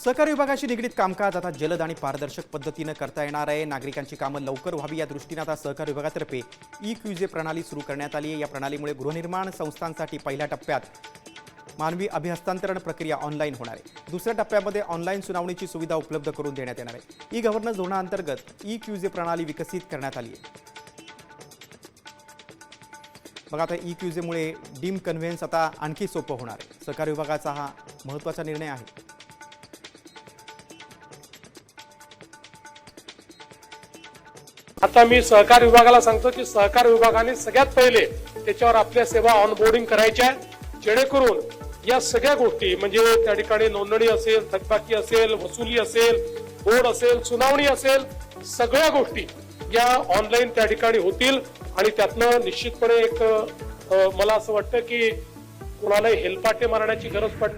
सहकार विभागाशी निगडीत कामकाज आता जलद आणि पारदर्शक पद्धतीने करता येणार आहे। नागरिकांची कामं लवकर व्हावी या दृष्टीने आता सहकार विभागातर्फे ई-क्यूजे प्रणाली सुरू करण्यात आली आहे। या प्रणालीमुळे गृहनिर्माण संस्थांसाठी पहिल्या टप्प्यात मानवी अभिहस्तांतरण प्रक्रिया ऑनलाईन होणार आहे। दुसऱ्या टप्प्यामध्ये ऑनलाईन सुनावणीची सुविधा उपलब्ध करून देण्यात येणार आहे। ई-गव्हर्नन्स धोरणाअंतर्गत ई-क्यूजे प्रणाली विकसित करण्यात आली आहे। बघा आता ई-क्यूजेमुळे डीम कन्व्हेन्स आता आणखी सोपं होणार आहे। सहकार विभागाचा हा महत्त्वाचा निर्णय आहे। आता मी सहकार विभागाला सांगतो की सहकार विभागाने सगळ्यात पहिले त्याच्यावर आपल्या सेवा ऑनबोर्डिंग करायच्या आहे, जेणेकरून या सगळ्या गोष्टी म्हणजे त्या ठिकाणी नोंदणी असेल, थकबाकी असेल, वसुली असेल, बोर्ड असेल, सुनावणी असेल, सगळ्या गोष्टी या ऑनलाईन त्या ठिकाणी होतील आणि त्यातनं निश्चितपणे एक मला असं वाटतं की कोणालाही हेलपाटे मारण्याची गरज पडणार